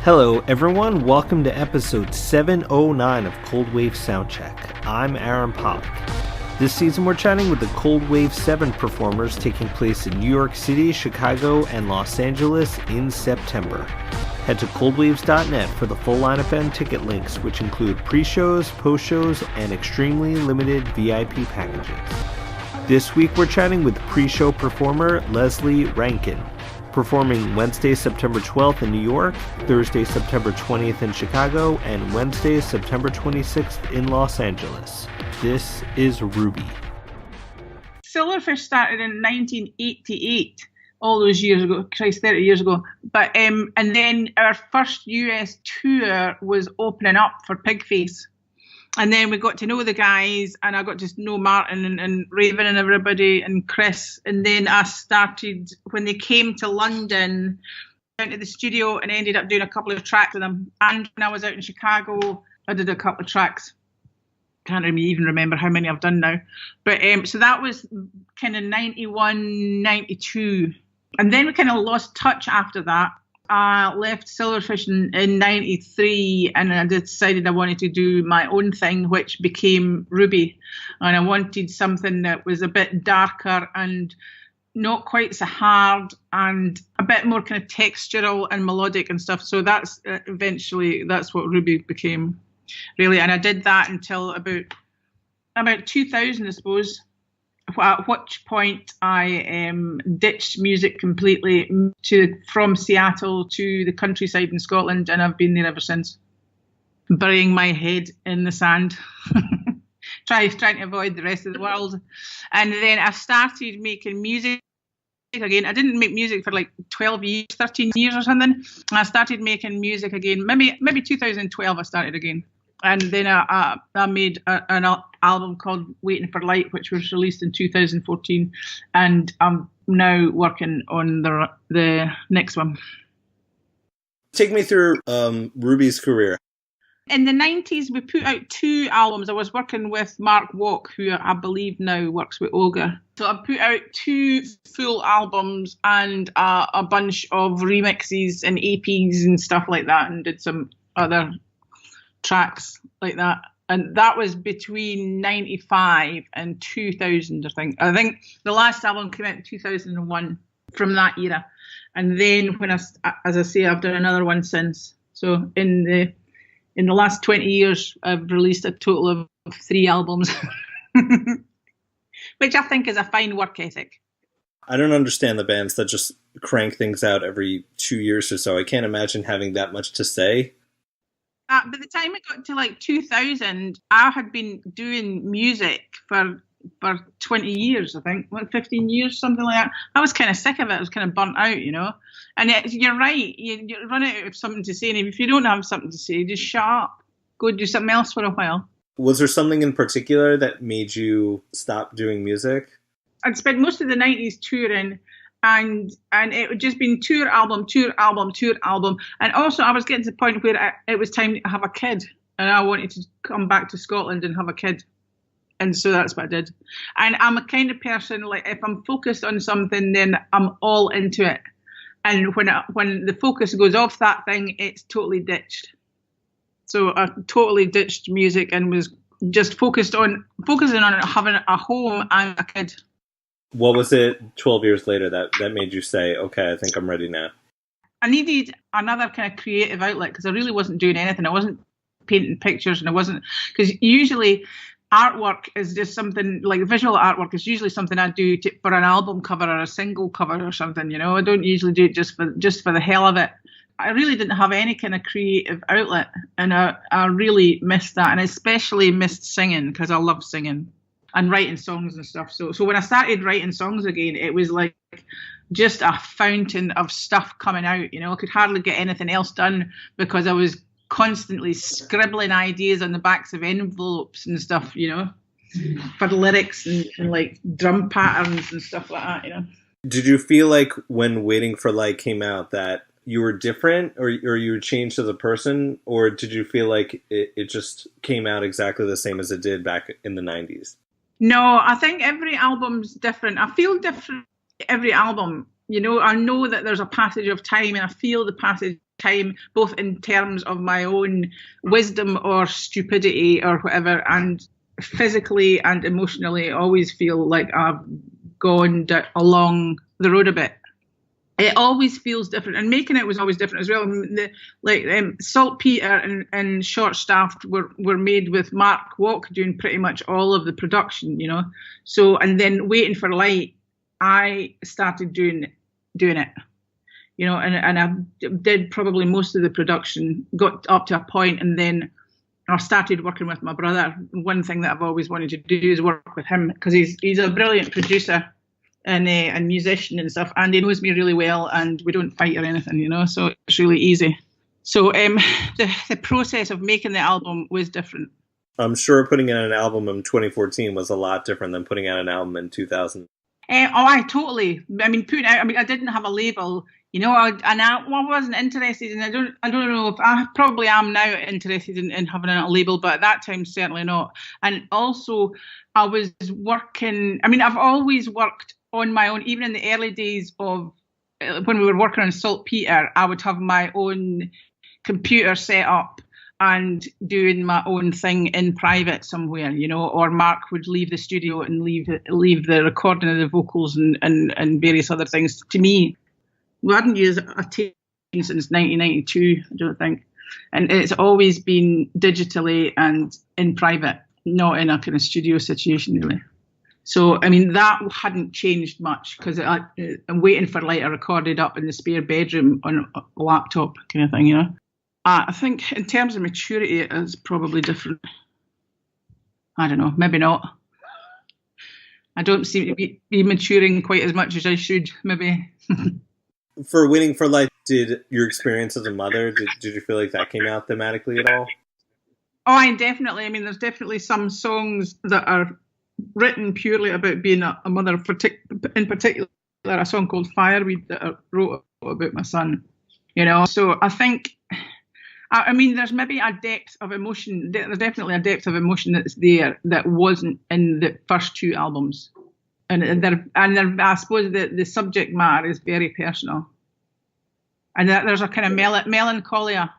Hello everyone, welcome to episode 709 of Cold Wave Soundcheck. I'm Aaron Pollock. This season we're chatting with the Cold Wave 7 performers taking place in New York City, Chicago, and Los Angeles in September. Head to coldwaves.net for the full lineup and ticket links, which include pre-shows, post-shows, and extremely limited VIP packages. This week we're chatting with pre-show performer Lesley Rankine, performing Wednesday, September 12th in New York, Thursday, September 20th in Chicago, and Wednesday, September 26th in Los Angeles. This is Ruby. Silverfish started in 1988, all those years ago, 30 years ago. But and then our first US tour was opening up for Pigface. And then we got to know the guys, and I got to know Martin and Raven and everybody and Chris. And then I started, when they came to London, went to the studio and ended up doing a couple of tracks with them. And when I was out in Chicago, I did a couple of tracks. Can't even remember how many I've done now. But so that was kind of 91, 92. And then we kind of lost touch after that. I left Silverfish in 93, and I decided I wanted to do my own thing, which became Ruby. And I wanted something that was a bit darker and not quite so hard and a bit more kind of textural and melodic and stuff. So that's eventually that's what Ruby became, really. And I did that until about 2000, I suppose. At which point I ditched music completely from Seattle to the countryside in Scotland, and I've been there ever since, burying my head in the sand, trying to avoid the rest of the world. And then I started making music again. I didn't make music for like 12 years, 13 years or something. And I started making music again, maybe 2012 I started again. And then I made an album called Waiting for Light, which was released in 2014. And I'm now working on the next one. Take me through Ruby's career. In the 90s, we put out 2 albums. I was working with Mark Walk, who I believe now works with Olga. So I put out 2 full albums and a bunch of remixes and EPs and stuff like that, and did some other tracks like that. And that was between 95 and 2000, I think. I think the last album came out in 2001 from that era. And then when as I say, I've done another one since. So in the last 20 years, I've released a total of 3 albums, which I think is a fine work ethic. I don't understand the bands that just crank things out every 2 years or so. I can't imagine having that much to say. By the time it got to like 2000, I had been doing music for 20 years, I think, 15 years, something like that. I was kind of sick of it. I was kind of burnt out, you know. And you're right. You run out of something to say. And if you don't have something to say, just shut up. Go do something else for a while. Was there something in particular that made you stop doing music? I'd spent most of the 90s touring. And it had just been tour album. And also I was getting to the point where it was time to have a kid. And I wanted to come back to Scotland and have a kid. And so that's what I did. And I'm a kind of person, like, if I'm focused on something, then I'm all into it. And when the focus goes off that thing, it's totally ditched. So I totally ditched music and was just focusing on having a home and a kid. What was it 12 years later that made you say, okay, I think I'm ready now? I needed another kind of creative outlet because I really wasn't doing anything. I wasn't painting pictures, and I wasn't, because usually artwork is just something, like visual artwork is usually something I do for an album cover or a single cover or something, you know. I don't usually do it just for the hell of it. I really didn't have any kind of creative outlet, and I really missed that, and I especially missed singing because I love singing and writing songs and stuff. So when I started writing songs again, it was like just a fountain of stuff coming out, you know. I could hardly get anything else done because I was constantly scribbling ideas on the backs of envelopes and stuff, you know, for lyrics and like drum patterns and stuff like that, you know. Did you feel like when Waiting for Light came out that you were different or you changed as a person, or did you feel like it just came out exactly the same as it did back in the 90s? No, I think every album's different. I feel different every album. You know, I know that there's a passage of time, and I feel the passage time, both in terms of my own wisdom or stupidity or whatever, and physically and emotionally always feel like I've gone along the road a bit. It always feels different, and making it was always different as well. Saltpeter and Short Staffed were made with Mark Walk doing pretty much all of the production, you know. So, and then Waiting for Light, I started doing it, you know, and I did probably most of the production, got up to a point, and then I started working with my brother. One thing that I've always wanted to do is work with him, because he's a brilliant producer and a musician and stuff, and he knows me really well, and we don't fight or anything, you know, so it's really easy. So the process of making the album was different. I'm sure putting out an album in 2014 was a lot different than putting out an album in 2000. Totally. I mean, I didn't have a label, you know, I wasn't interested in. I don't know if I probably am now interested in having a label, but at that time certainly not. And also, I was working. I mean, I've always worked on my own, even in the early days of when we were working on Saltpeter. I would have my own computer set up and doing my own thing in private somewhere, you know, or Mark would leave the studio and leave the recording of the vocals and various other things to me. We hadn't used a tape since 1992, I don't think. And it's always been digitally and in private, not in a kind of studio situation, really. So, I mean, that hadn't changed much, because I'm Waiting for Light I recorded up in the spare bedroom on a laptop kind of thing, you know. I think in terms of maturity, it is probably different. I don't know, maybe not. I don't seem to be maturing quite as much as I should, maybe. For Waiting for Light, did your experience as a mother, did you feel like that came out thematically at all? Oh, definitely. I mean, there's definitely some songs that are written purely about being a mother, in particular a song called Fireweed that I wrote about my son, you know. So I think, I mean, there's maybe a depth of emotion, there's definitely a depth of emotion that's there that wasn't in the first two albums. And I suppose the subject matter is very personal. And there's a kind of melancholia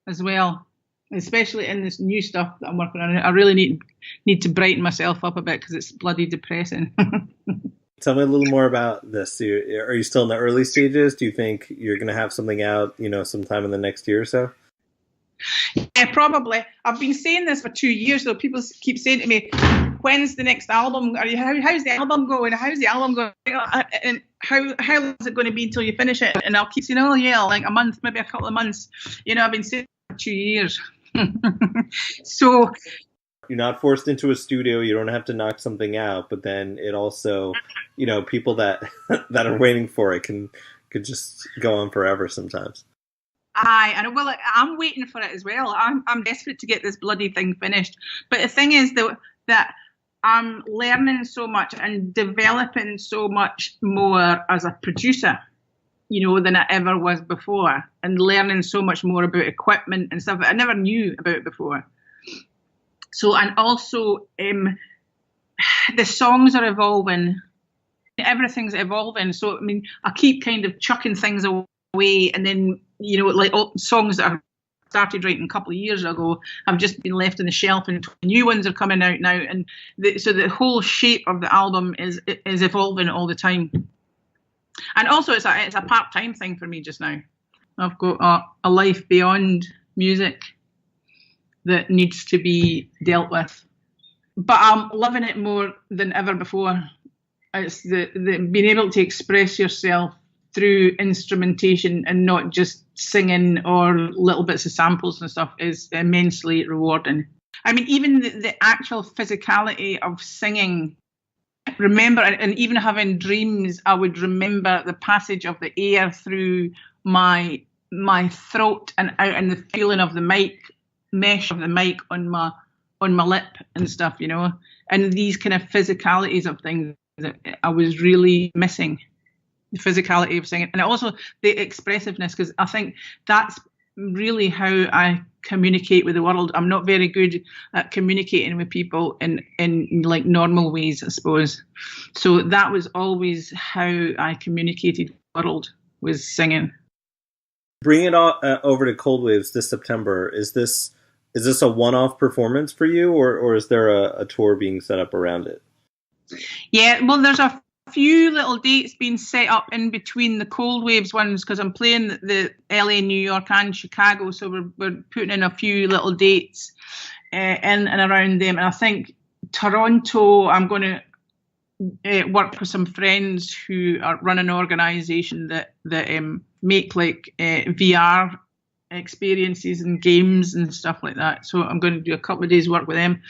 as well, especially in this new stuff that I'm working on. I really need to brighten myself up a bit, because it's bloody depressing. Tell me a little more about this. Are you still in the early stages? Do you think you're going to have something out, you know, sometime in the next year or so? Yeah, probably. I've been saying this for 2 years, though. People keep saying to me, "When's the next album? How's the album going? How's the album going? And how long is it going to be until you finish it?" And I'll keep saying, "Oh yeah, like a month, maybe a couple of months." You know, I've been saying it for 2 years. So you're not forced into a studio. You don't have to knock something out. But then it also, you know, people that are waiting for it could just go on forever sometimes. And well, I'm waiting for it as well. I'm desperate to get this bloody thing finished. But the thing is that I'm learning so much and developing so much more as a producer, you know, than I ever was before, and learning so much more about equipment and stuff that I never knew about before. So, and also the songs are evolving. Everything's evolving. So, I mean, I keep kind of chucking things away, and then, you know, like all songs that I started writing a couple of years ago have just been left on the shelf, and new ones are coming out now. And so the whole shape of the album is evolving all the time. And also, it's a part-time thing for me just now. I've got a life beyond music that needs to be dealt with. But I'm loving it more than ever before. It's the being able to express yourself through instrumentation and not just singing or little bits of samples and stuff is immensely rewarding. I mean, even the actual physicality of singing, remember, and even having dreams, I would remember the passage of the air through my throat and out, and the feeling of the mesh of the mic on my lip and stuff, you know, and these kind of physicalities of things that I was really missing. The physicality of singing, and also the expressiveness, because I think that's really how I communicate with the world. I'm not very good at communicating with people in like normal ways, I suppose. So that was always how I communicated with the world, was singing. Bring it all, over to Cold Waves this September. Is this a one-off performance for you, or is there a tour being set up around it? Yeah, well, there's a few little dates being set up in between the Cold Waves ones because I'm playing the LA, New York, and Chicago, so we're putting in a few little dates in and around them. And I think Toronto, I'm going to work with some friends who run an organisation that make like VR experiences and games and stuff like that. So I'm going to do a couple of days work with them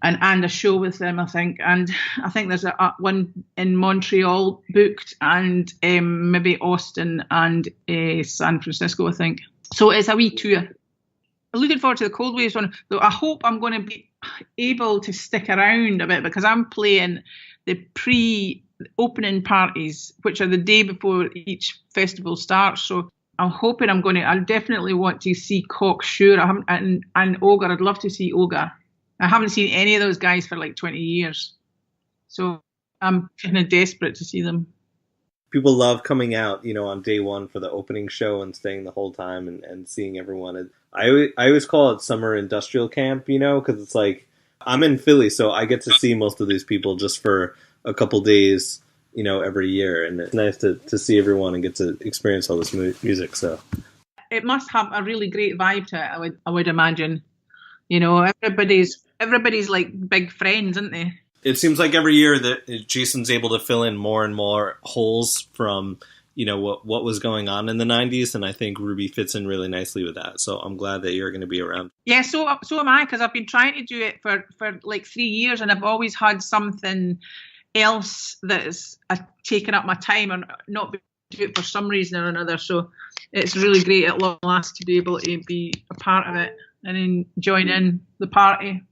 and a show with them, I think. And I think there's a one in Montreal booked, and maybe Austin and San Francisco, I think. So it's a wee tour. I'm looking forward to the Cold Waves one, though. I hope I'm going to be able to stick around a bit because I'm playing the pre-opening parties, which are the day before each festival starts. So I'm hoping I definitely want to see Cocksure. And Ogre. I'd love to see Ogre. I haven't seen any of those guys for like 20 years. So I'm kind of desperate to see them. People love coming out, on day one for the opening show and staying the whole time and seeing everyone. I always call it summer industrial camp, because it's like I'm in Philly, so I get to see most of these people just for a couple days, every year. And it's nice to see everyone and get to experience all this music. So it must have a really great vibe to it, I would imagine. Everybody's like big friends, aren't they? It seems like every year that Jason's able to fill in more and more holes from, what was going on in the 90s. And I think Ruby fits in really nicely with that. So I'm glad that you're going to be around. Yeah, so am I, because I've been trying to do it for like 3 years, and I've always had something else that's taken up my time and not been able to do it for some reason or another. So it's really great at long last to be able to be a part of it and then join in the party.